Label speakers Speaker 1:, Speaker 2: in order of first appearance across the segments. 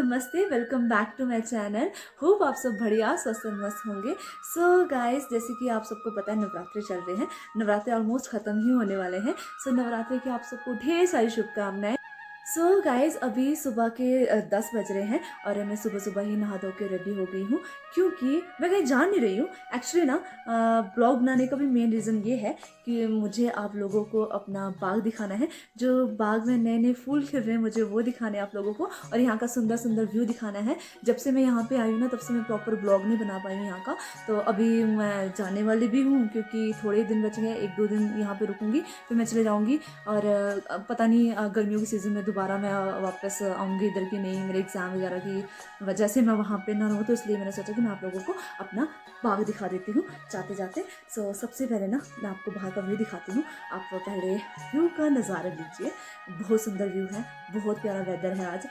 Speaker 1: नमस्ते, welcome back to my channel. Hope आप सब बढ़िया स्वस्थ और मस्त होंगे। सो गाइस, जैसे कि आप सबको पता है नवरात्रि चल रहे हैं। नवरात्रि ऑलमोस्ट ख़त्म ही होने वाले हैं। सो नवरात्रि की आप सबको ढेर सारी शुभकामनाएं। सो गाइस, अभी सुबह के 10 बज रहे हैं और मैं सुबह सुबह ही नहा धो के रेडी हो गई हूँ, क्योंकि मैं कहीं जा नहीं रही हूँ। एक्चुअली ना ब्लॉग बनाने का भी मेन रीज़न ये है कि मुझे आप लोगों को अपना बाग दिखाना है। जो बाग में नए नए फूल खिल रहे हैं, मुझे वो दिखाने हैं आप लोगों को, और यहाँ का सुंदर सुंदर व्यू दिखाना है। जब से मैं यहाँ पे आई हूँ ना, तब से मैं प्रॉपर ब्लॉग नहीं बना पाई हूँ यहाँ का। तो अभी मैं जाने वाली भी हूँ, क्योंकि थोड़े दिन बच गए, 1-2 दिन यहाँ पे रुकूंगी, फिर मैं चले जाऊँगी। और पता नहीं गर्मियों के सीज़न में दोबारा मैं वापस आऊँगी इधर की नहीं, मेरे एग्ज़ाम वगैरह की वजह से मैं वहाँ पे ना रहूँ। तो इसलिए मैंने सोचा कि मैं आप लोगों को अपना बाग दिखा देती हूँ जाते जाते। सो सबसे पहले ना मैं आपको बाहर का व्यू दिखाती हूँ। आप पहले व्यू का नज़ारा लीजिए। बहुत सुंदर व्यू है, बहुत प्यारा वेदर है आज।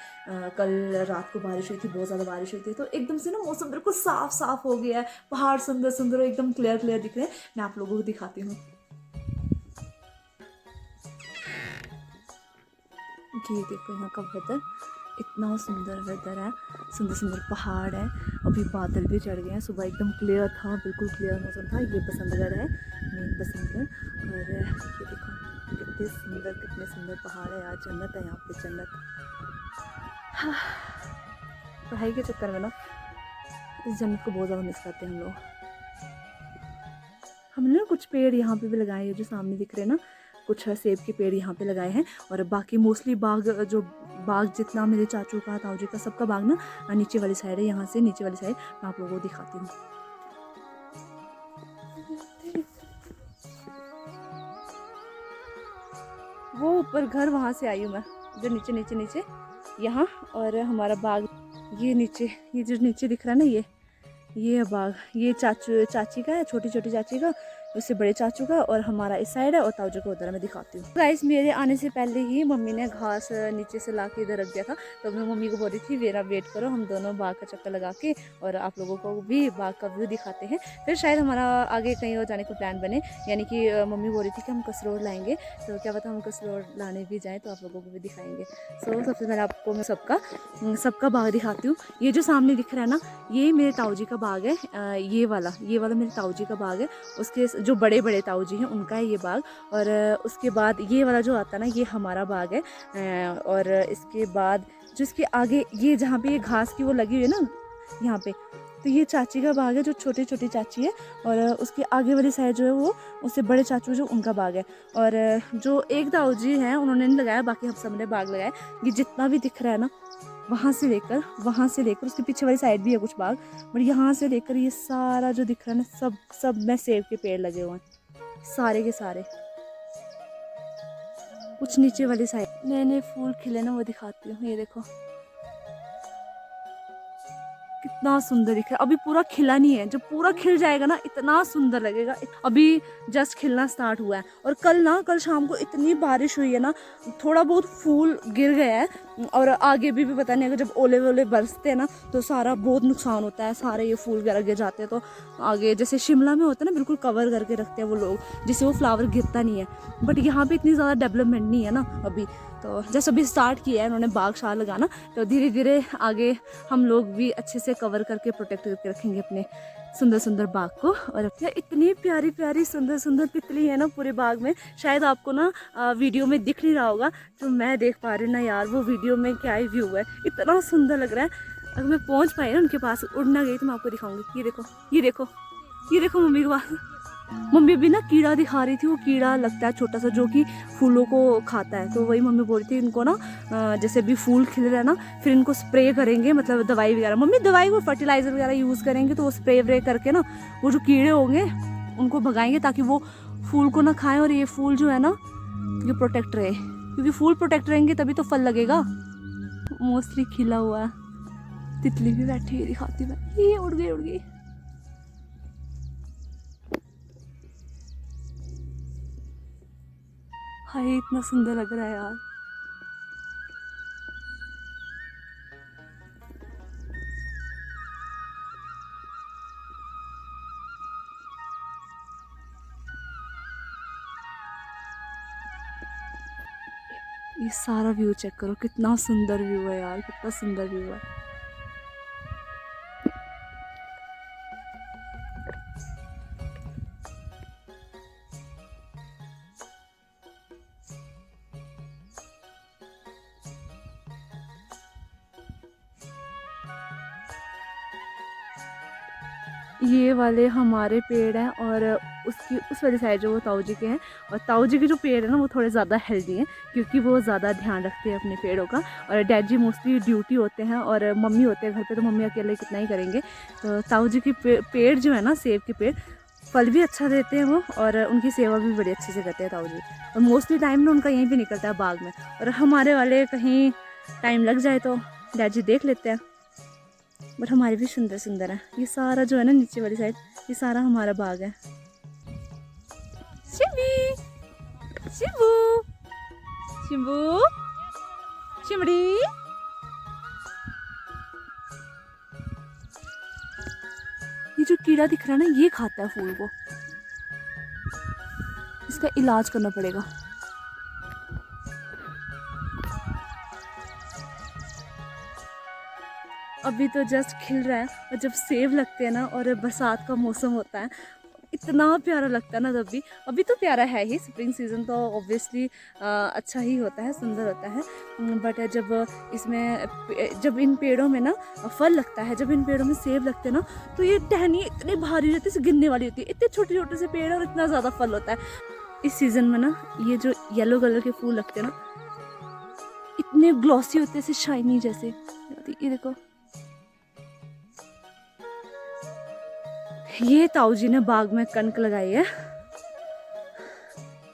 Speaker 1: कल रात को बारिश हुई थी, बहुत ज़्यादा बारिश हुई थी, तो एकदम से ना मौसम बिल्कुल साफ साफ हो गया है। पहाड़ सुंदर सुंदर एकदम क्लियर क्लियर दिख रहे हैं। मैं आप लोगों को दिखाती हूँ। ये देखो यहाँ का वेदर, इतना सुंदर वेदर है, सुंदर सुंदर पहाड़ है। अभी बादल भी चढ़ गए हैं। सुबह एकदम क्लियर था, बिल्कुल क्लियर मौसम था। ये बसंतगढ़ है, मेन बसंतगढ़। और ये देखो कितने सुंदर पहाड़ है यार। जन्नत है यहाँ पे, जन्नत। हाँ, पढ़ाई के चक्कर में ना इस जन्नत को बहुत ज़्यादा मिस करते हैं हम लोग। हमने ना कुछ पेड़ यहाँ पे भी लगाए हैं, जो सामने दिख रहे हैं ना, कुछ सेब के पेड़ यहाँ पे लगाए हैं। और बाकी मोस्टली बाग जितना मेरे चाचू का, ताऊ जी का, सबका बाग ना नीचे वाली साइड है। यहाँ से नीचे वाली साइड मैं आप लोगों को दिखाती हूँ। वो ऊपर घर, वहाँ से आई हूँ मैं, जो नीचे नीचे नीचे यहाँ। और हमारा बाग ये नीचे, ये जो नीचे दिख रहा है ना, ये है बाग। ये चाची का है, छोटी छोटी चाची का, उससे बड़े चाचू का, और हमारा इस साइड है, और ताऊ जी को उधर मैं दिखाती हूँ। गाइस, मेरे आने से पहले ही मम्मी ने घास नीचे से ला के इधर रख दिया था। तो मैं मम्मी को बोल रही थी मेरा वेट करो, हम दोनों बाग का चक्कर लगा के और आप लोगों को भी बाग का व्यू दिखाते हैं। फिर शायद हमारा आगे कहीं और जाने का प्लान बने। यानी कि मम्मी बोल रही थी कि हम कसरोड़ लाएंगे, तो क्या पता हम कसरोड़ लाने भी जाएँ तो आप लोगों को भी दिखाएंगे। सो सबसे पहले आपको मैं सबका बाग दिखाती हूँ। ये जो सामने दिख रहा है ना, ये मेरे ताऊ जी का बाग है। ये वाला मेरे ताऊ जी का बाग है। उसके जो बड़े बड़े ताऊ जी हैं, उनका है ये बाग। और उसके बाद ये वाला जो आता है ना, ये हमारा बाग है। और इसके बाद जो इसके आगे, ये जहाँ पे ये घास की वो लगी हुई है ना, यहाँ पे, तो ये चाची का बाग है, जो छोटी छोटी चाची है। और उसके आगे वाली साइड जो है वो उससे बड़े चाचू जो, उनका बाग है। और जो एक ताऊ जी हैं, उन्होंने नहीं लगाया, बाकी हम सब ने बाग लगाया। ये जितना भी दिख रहा है ना, वहाँ से लेकर उसके पीछे वाली साइड भी है कुछ बाग, बट यहाँ से लेकर ये सारा जो दिख रहा है ना, सब में सेब के पेड़ लगे हुए हैं, सारे के सारे। कुछ नीचे वाली साइड नए नए फूल खिले ना, वो दिखाती हूँ। ये देखो कितना सुंदर दिख रहा है। अभी पूरा खिला नहीं है, जब पूरा खिल जाएगा ना, इतना सुंदर लगेगा। अभी जस्ट खिलना स्टार्ट हुआ है। और कल शाम को इतनी बारिश हुई है ना, थोड़ा बहुत फूल गिर गया है। और आगे भी पता नहीं, अगर जब ओले वोले बरसते हैं ना, तो सारा बहुत नुकसान होता है। सारे ये फूल वगैरह गिर जाते हैं। तो आगे जैसे शिमला में होता है ना, बिल्कुल कवर करके रखते हैं वो लोग, जिससे वो फ्लावर गिरता नहीं है। बट यहाँ पे इतनी ज़्यादा डेवलपमेंट नहीं है ना अभी। तो जैसे अभी स्टार्ट किया है उन्होंने बाग शाग लगाना, तो धीरे धीरे आगे हम लोग भी अच्छे से कवर करके प्रोटेक्ट करके रखेंगे अपने सुंदर सुंदर बाग को। और अब इतनी प्यारी प्यारी सुंदर सुंदर तितली है ना पूरे बाग में। शायद आपको ना वीडियो में दिख नहीं रहा होगा, तो मैं देख पा रही हूँ ना यार, वो वीडियो में क्या ही व्यू है, इतना सुंदर लग रहा है। अगर मैं पहुँच पाई ना उनके पास, उड़ना गई, तो मैं आपको दिखाऊंगी। ये देखो मम्मी के पास। मम्मी भी ना कीड़ा दिखा रही थी। वो कीड़ा लगता है छोटा सा, जो कि फूलों को खाता है। तो वही मम्मी बोल रही थी, इनको ना जैसे भी फूल खिल रहा है ना, फिर इनको स्प्रे करेंगे, मतलब दवाई वगैरह, मम्मी दवाई वो फर्टिलाइजर वगैरह यूज़ करेंगे। तो वो स्प्रे व्रे करके ना, वो जो कीड़े होंगे उनको भगाएंगे, ताकि वो फूल को ना खाएं। और ये फूल जो है ना, ये प्रोटेक्ट रहे, क्योंकि फूल प्रोटेक्ट रहेंगे तभी तो फल लगेगा। मोस्टली खिला हुआ है। तितली भी बैठी हुई दिखाती मैं, ये उड़ गई। हाय, इतना सुंदर लग रहा है यार। ये सारा व्यू चेक करो, कितना सुंदर व्यू है यार, कितना सुंदर व्यू है। ये वाले हमारे पेड़ हैं और उसकी उस वाली साइड जो वो ताऊ जी के हैं। और ताऊ जी के जो पेड़ है ना वो थोड़े ज़्यादा हेल्दी हैं क्योंकि वो ज़्यादा ध्यान रखते हैं अपने पेड़ों का। और डैड जी मोस्टली ड्यूटी होते हैं और मम्मी होते हैं घर पे, तो मम्मी अकेले कितना ही करेंगे। तो ताऊ जी के पेड़ जो है ना, सेब के पेड़, फल भी अच्छा देते हैं वो और उनकी सेवा भी बड़ी अच्छे से करते हैं ताऊ जी। और मोस्टली टाइम ना उनका यहीं पे निकलता है बाग में। और हमारे वाले कहीं टाइम लग जाए तो डैड जी देख लेते हैं। बट हमारे भी सुंदर सुंदर है। ये सारा जो है ना नीचे वाली साइड, ये सारा हमारा बाग है। शिवी, शिबू, शिबू, शिमड़ी। ये जो कीड़ा दिख रहा है ना, ये खाता है फूल को। इसका इलाज करना पड़ेगा। अभी तो जस्ट खिल रहा है और जब सेब लगते हैं ना और बरसात का मौसम होता है, इतना प्यारा लगता है ना। तब भी अभी तो प्यारा है ही, स्प्रिंग सीज़न तो ऑब्वियसली अच्छा ही होता है, सुंदर होता है। बट जब इन पेड़ों में ना फल लगता है, जब इन पेड़ों में सेब लगते हैं ना, तो ये टहनी इतनी भारी रहती है, गिरने वाली होती है। इतने छोटे छोटे से पेड़ और इतना ज़्यादा फल होता है इस सीज़न में ना। ये जो येलो कलर के फूल लगते हैं ना, इतने ग्लॉसी होते हैं, ऐसे शाइनी जैसे। ये देखो, ये ताऊ जी ने बाग में कणक लगाई है,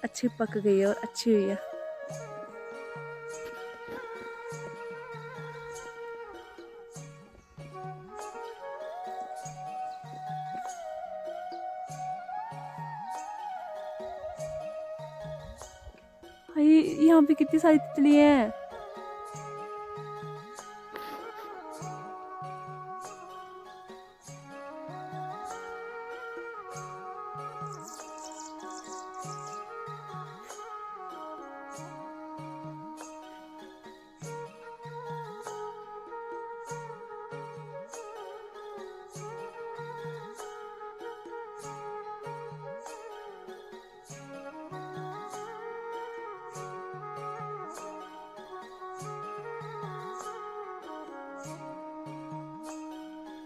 Speaker 1: अच्छी पक गई है और अच्छी हुई है। भाई यहाँ पे कितनी सारी तितली हैं।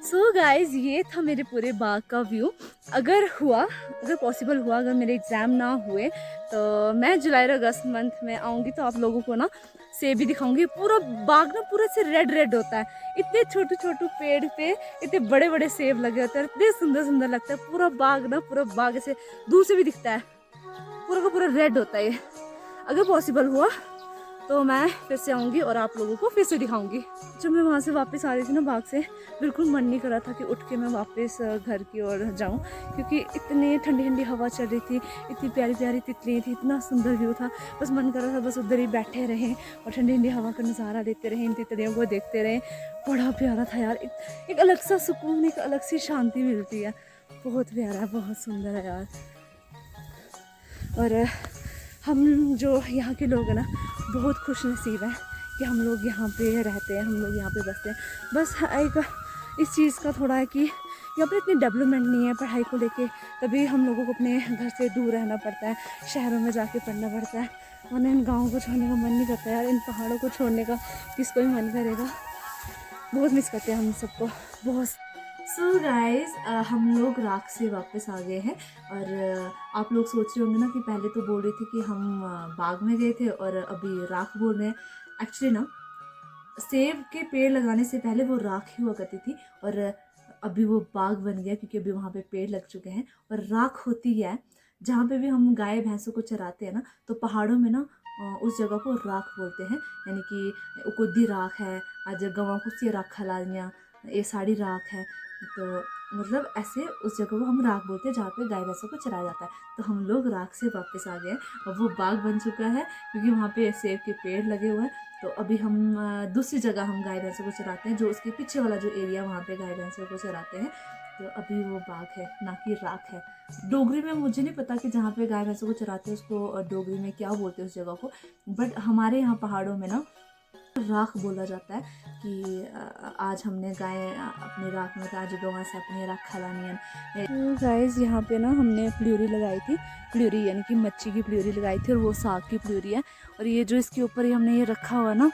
Speaker 1: सो गाइज, ये था मेरे पूरे बाग का व्यू। अगर पॉसिबल हुआ, अगर मेरे एग्ज़ाम ना हुए तो मैं जुलाई और अगस्त मंथ में आऊँगी, तो आप लोगों को ना सेब भी दिखाऊंगी। पूरा बाग ना पूरा से रेड रेड होता है। इतने छोटे छोटे पेड़ पे इतने बड़े बड़े सेब लगे होते हैं, इतने सुंदर सुंदर लगता है। पूरा बाग ऐसे दूर से भी दिखता है, पूरा का पूरा रेड होता है ये। अगर पॉसिबल हुआ तो मैं फिर से आऊँगी और आप लोगों को फिर से दिखाऊंगी। जब मैं वहाँ से वापस आ रही थी ना बाग से, बिल्कुल मन नहीं कर रहा था कि उठ के मैं वापस घर की ओर जाऊँ, क्योंकि इतनी ठंडी ठंडी हवा चल रही थी, इतनी प्यारी प्यारी तितलियाँ थी, इतना सुंदर व्यू था। बस मन कर रहा था बस उधर ही बैठे रहें और ठंडी ठंडी हवा का नज़ारा लेते रहें, इन तितलियों को देखते रहें। बड़ा प्यारा था यार, एक अलग सा सुकून, एक अलग सी शांति मिलती है। बहुत प्यारा है, बहुत सुंदर है यार। और हम जो यहाँ के लोग हैं ना, बहुत खुश नसीब हैं कि हम लोग यहाँ पे रहते हैं, हम लोग यहाँ पे बसते हैं। बस एक इस चीज़ का थोड़ा है कि यहाँ पर इतनी डेवलपमेंट नहीं है पढ़ाई को लेके, तभी हम लोगों को अपने घर से दूर रहना पड़ता है, शहरों में जाके पढ़ना पड़ता है। वरना इन गाँव को छोड़ने का मन नहीं करता यार, इन पहाड़ों को छोड़ने का किसको ही मन करेगा। बहुत मिस करते हैं हम सबको, बहुत। सो गाइज, हम लोग राख से वापस आ गए हैं। और आप लोग सोच रहे होंगे ना कि पहले तो बोल रहे थे कि हम बाग में गए थे और अभी राख बोल रहे हैं। एक्चुअली ना, सेब के पेड़ लगाने से पहले वो राख ही हुआ करती थी और अभी वो बाग बन गया, क्योंकि अभी वहाँ पे पेड़ लग चुके हैं। और राख होती है जहाँ पे भी हम गाय भैंसों को चराते हैं ना, तो पहाड़ों में ना उस जगह को राख बोलते हैं। यानी कि कुद्दी राख है, आज गवां कुछ राख खा लिया, ये साड़ी राख है। तो मतलब ऐसे उस जगह को हम राख बोलते हैं जहाँ पे गाय भैंसों को चराया जाता है। तो हम लोग राख से वापस आ गए और वो बाग बन चुका है, क्योंकि वहाँ पे सेब के पेड़ लगे हुए हैं। तो अभी हम दूसरी जगह हम गाय भैंसों को चराते हैं, जो उसके पीछे वाला जो एरिया, वहाँ पे गाय भैंसों को चराते हैं। तो अभी वो बाग है, ना कि राख है। डोगरी में मुझे नहीं पता कि जहाँ पे गाय भैंसों को चराते हैं उसको डोगरी में क्या बोलते हैं उस जगह को, बट हमारे यहाँ पहाड़ों में ना राख बोला जाता है कि आज हमने गाय अपनी राख में, आज गवां से अपनी राख खलानी है। तो गाइस, यहाँ पे ना हमने प्ल्यूरी लगाई थी, प्ल्यूरी यानी कि मच्छी की प्ल्यूरी लगाई थी, और वो साग की प्ल्यूरी है। और ये जो इसके ऊपर ही हमने ये रखा हुआ ना,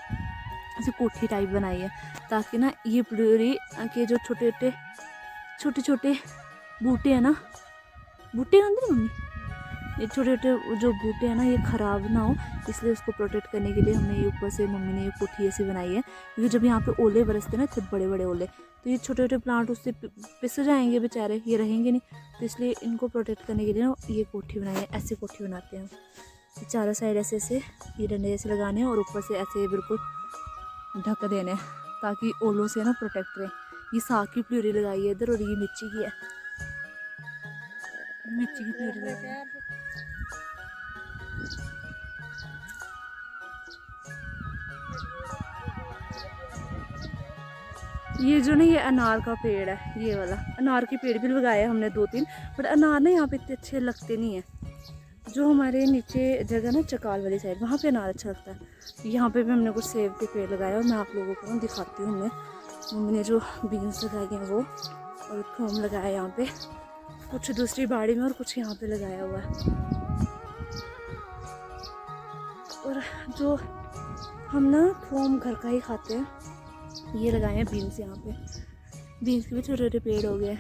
Speaker 1: ऐसे कोठी टाइप बनाई है, ताकि ना ये प्ल्यूरी के जो छोटे छोटे बूटे हैं ना, बूटे अंदर मम्मी, ये छोटे छोटे जो बूटे हैं ना ये ख़राब ना हो, इसलिए उसको प्रोटेक्ट करने के लिए हमने ये ऊपर से मम्मी ने ये कोठी ऐसी बनाई है, क्योंकि जब यहाँ पे ओले बरसते ना, खुद बड़े बड़े ओले, तो ये छोटे छोटे प्लांट उससे पिस जाएंगे बेचारे, ये रहेंगे नहीं, तो इसलिए इनको प्रोटेक्ट करने के लिए ना ये कोठी बनाई है। ऐसे कोठी बनाते हैं, चारों साइड ऐसे ऐसे ये डंडे जैसे लगाने हैं और ऊपर से ऐसे बिल्कुल ढक देने हैं, ताकि ओलों से ना प्रोटेक्ट रहे। ये साग की प्यूरी लगाई है इधर, और ये मिर्ची की है, मिर्ची की प्यूरी लगाई है। ये जो ना ये अनार का पेड़ है, ये वाला अनार के पेड़ भी लगाए हैं हमने 2-3, बट अनार ना यहाँ पे इतने अच्छे लगते नहीं हैं। जो हमारे नीचे जगह ना चकाल वाली साइड, वहाँ पे अनार अच्छा लगता है। यहाँ पे भी हमने कुछ सेब के पेड़ लगाए और मैं आप लोगों को ना दिखाती हूँ। मम्मी ने जो बीन्स लगाए हैं वो, और थूम लगाया यहाँ पे, कुछ दूसरी बाड़ी में और कुछ यहाँ पे लगाया हुआ है। और जो हम ना थूम घर का ही खाते हैं, ये लगाए हैं बीन्स। यहाँ पे बीन्स के भी छोटे छोटे पेड़ हो गए।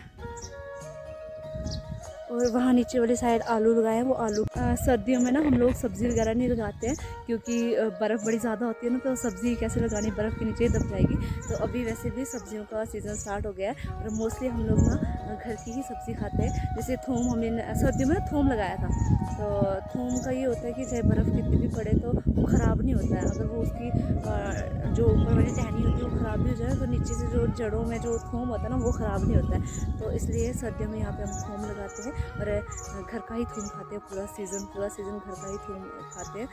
Speaker 1: और वहाँ नीचे वाली साइड आलू लगाए हैं। वो आलू सर्दियों में ना हम लोग सब्ज़ी वगैरह नहीं लगाते हैं, क्योंकि बर्फ़ बड़ी ज़्यादा होती है ना, तो सब्ज़ी कैसे लगानी, बर्फ़ के नीचे ही दब जाएगी। तो अभी वैसे भी सब्जियों का सीज़न स्टार्ट हो गया है, और मोस्टली हम लोग ना घर की ही सब्ज़ी खाते हैं। जैसे थूम, हमने सर्दियों में ना थूम लगाया था, तो थूम का ये होता है कि चाहे बर्फ़ कितनी भी पड़े तो वो ख़राब नहीं होता है। अगर वो उसकी जो ऊपर वाली टहनी होती है वो ख़राब भी हो जाए, तो नीचे से जो जड़ों में जो थूम होता है ना वो ख़राब नहीं होता है। तो इसलिए सर्दियों में यहाँ पे हम थूम लगाते हैं, और घर का ही थूम खाते हैं। पूरा सीज़न घर का ही थूम खाते हैं।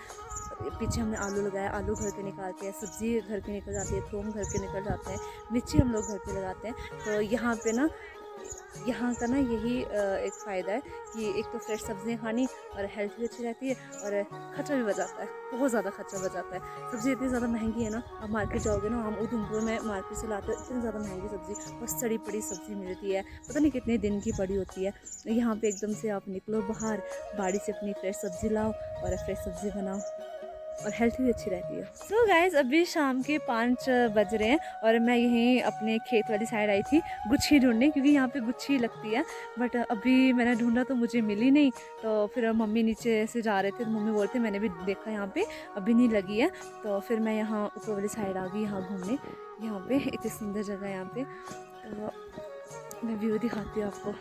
Speaker 1: पीछे हमने आलू लगाया, आलू घर के निकालते हैं, सब्ज़ी घर की निकल जाती है, थूम घर के निकल जाते हैं, मिर्ची हम लोग घर पे लगाते हैं। तो यहाँ पे ना, यहाँ का ना यही एक फ़ायदा है कि एक तो फ्रेश सब्ज़ियाँ खानी, और हेल्थ भी अच्छी रहती है, और खर्चा भी बच जाता है, बहुत ज़्यादा खर्चा बच जाता है। सब्ज़ी इतनी ज़्यादा महंगी है ना, आप मार्केट जाओगे ना, हम उधमपुर में मार्केट से लाते हो, इतनी ज़्यादा महंगी सब्ज़ी, और सड़ी पड़ी सब्ज़ी मिलती है, पता नहीं कितने दिन की पड़ी होती है। यहाँ पे एकदम से आप निकलो बाहर, बाड़ी से अपनी फ्रेश सब्ज़ी लाओ और फ्रेश सब्ज़ी बनाओ, और हेल्थ भी अच्छी रहती है। सो गाइज, अभी शाम के 5 बज रहे हैं, और मैं यहीं अपने खेत वाली साइड आई थी गुच्छी ढूंढने, क्योंकि यहाँ पे गुच्छी लगती है। बट अभी मैंने ढूंढा तो मुझे मिली नहीं, तो फिर मम्मी नीचे से जा रहे थे, तो मम्मी बोलते मैंने भी देखा यहाँ पे अभी नहीं लगी है। तो फिर मैं यहाँ ऊपर वाली साइड आ गई यहाँ घूमने। यहाँ पे इतनी सुंदर जगह है यहाँ पे, तो मैं व्यू दिखाती हूँ आपको।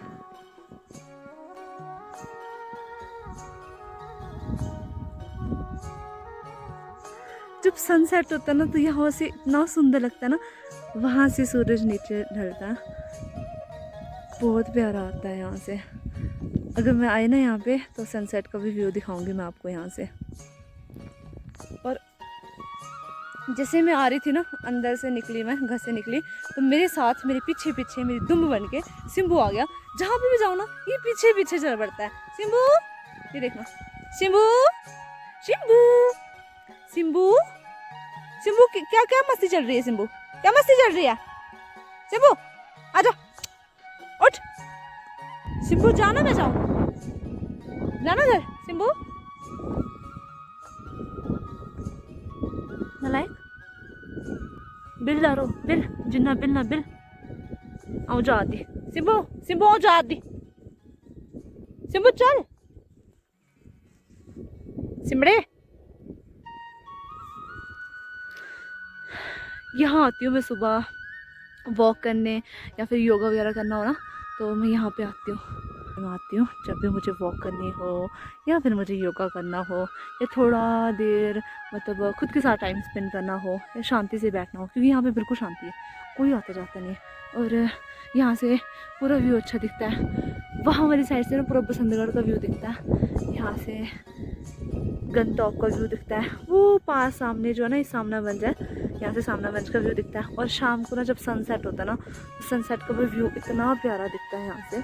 Speaker 1: जब सनसेट होता है ना, तो यहाँ से इतना सुंदर लगता है ना, वहाँ से सूरज नीचे ढलता है, बहुत प्यारा आता है यहाँ से। अगर मैं आई ना यहाँ पे, तो सनसेट का भी व्यू दिखाऊंगी मैं आपको यहाँ से। और जैसे मैं आ रही थी ना, अंदर से निकली, मैं घर से निकली, तो मेरे साथ, मेरे पीछे पीछे मेरी दुम बन के सिम्बू आ गया। जहाँ पे भी जाऊँ ना, ये पीछे पीछे चल पड़ता है। सिम्बू, ये देखना, सिम्बू, सिम्बू, सिम्बू, सिम्बू, क्या क्या मस्ती चल रही है? सिम्बू, क्या मस्ती चल रही है? सिम्बू, आजा, उठ। सिम्बू, जाना, मैं जाऊँ, जाना घर। सिम्बू, नलायक, बिल डारो, बिल जिन्ना, बिल ना बिल, आओ जा दी। सिम्बू, सिम्बू, आओ जा दी। सिम्बू चल, सिमड़े। यहाँ आती हूँ मैं सुबह वॉक करने, या फिर योगा वगैरह करना हो ना, तो मैं यहाँ पे आती हूँ। मैं आती हूँ जब भी मुझे वॉक करनी हो, या फिर मुझे योगा करना हो, या थोड़ा देर मतलब खुद के साथ टाइम स्पेंड करना हो, या शांति से बैठना हो, क्योंकि यहाँ पे बिल्कुल शांति है, कोई आता जाता नहीं। और यहाँ से पूरा व्यू अच्छा दिखता है। वहाँ वाली साइड से ना पूरा बसंतगढ़ का व्यू दिखता है। यहाँ से गंगटॉप का व्यू दिखता है, वो पास सामने जो है ना, इस सामनागंज है, यहाँ से सामनागंज का व्यू दिखता है। और शाम को ना जब सनसेट होता है ना, तो सनसेट का भी व्यू इतना प्यारा दिखता है यहाँ से।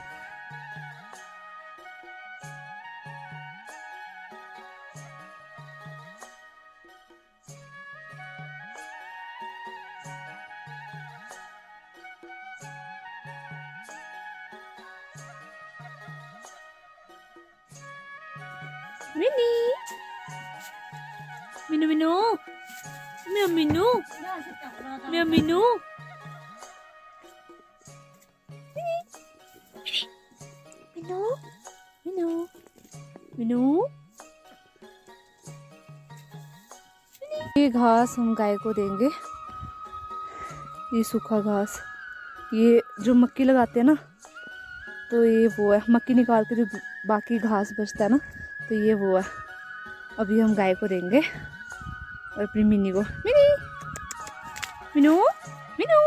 Speaker 1: मिनी, मिनू, मिनू, मिनू, मिनू, मिनू, मिनू, मीनू मीनू मीनू। ये घास हम गाय को देंगे, ये सूखा घास। ये जो मक्की लगाते हैं ना, तो ये वो है, मक्की निकाल के जो बाकी घास बचता है ना, तो ये वो है। अभी हम गाय को देंगे और अपनी मिनी को। Mini Meenu Meenu.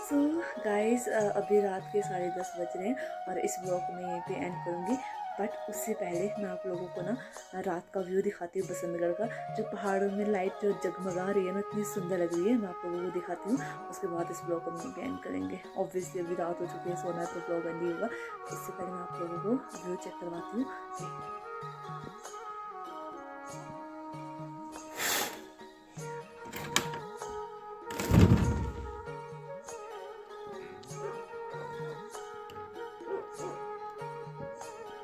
Speaker 1: So guys, अभी रात के 10:30 बज रहे हैं और इस ब्लॉग को मैं यहीं पे एंड करूँगी। बट उससे पहले मैं आप लोगों को ना रात का व्यू दिखाती हूँ बसंतगढ़ का। जो पहाड़ों में लाइट जो जगमगा रही है ना, इतनी सुंदर लग रही है। मैं आप लोगों को दिखाती हूँ, उसके बाद इस ब्लॉग को हम यहीं पे एंड करेंगे। ऑब्वियसली अभी रात हो चुकी है, सोना है तो ब्लॉग एंड ही होगा। इससे पहले मैं आप लोगों को व्यू चेक करवाती हूँ।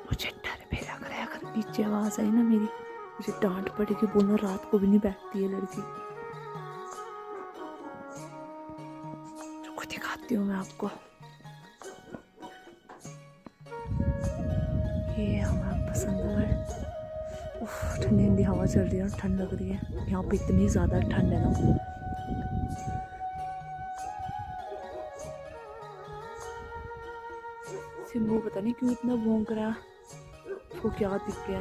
Speaker 1: मुझे डर भी लग रहा है, अगर पीछे आवाज़ आई ना मेरी, मुझे डांट पड़ेगी, बोलना रात को भी नहीं बैठती है लड़की। रुको दिखाती हूँ मैं आपको। ये हमारा बसंतगढ़। उफ, ठंडी ठंडी हवा चल रही है, ठंड लग रही है। यहाँ पे इतनी ज़्यादा ठंड है ना। सिम्बू पता नहीं क्यों इतना भौंक रहा है, उसको क्या दिख गया।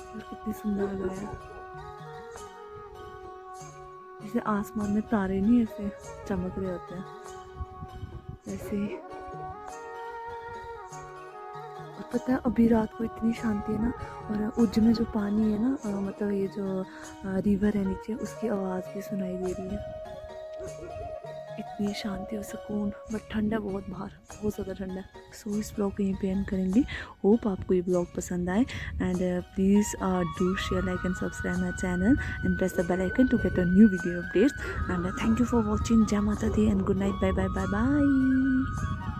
Speaker 1: और कितनी सुंदर लग रहा है, जैसे आसमान में तारे नहीं ऐसे चमक रहे होते हैं ऐसे ही। और पता है अभी रात को इतनी शांति है ना, और उज्ज में जो पानी है ना, मतलब ये जो रिवर है नीचे, उसकी आवाज़ भी सुनाई दे रही है। इतनी शांति और सुकून, बट ठंडा बहुत, बाहर बहुत ज़्यादा ठंडा है। सो इस ब्लॉग को यहीं पे एंड करेंगे। होप आपको ये ब्लॉग पसंद आए, and please do share, like and subscribe my channel and press the bell icon to get a new video updates. And thank you for watching. जय माता दी and good night. Bye bye bye bye.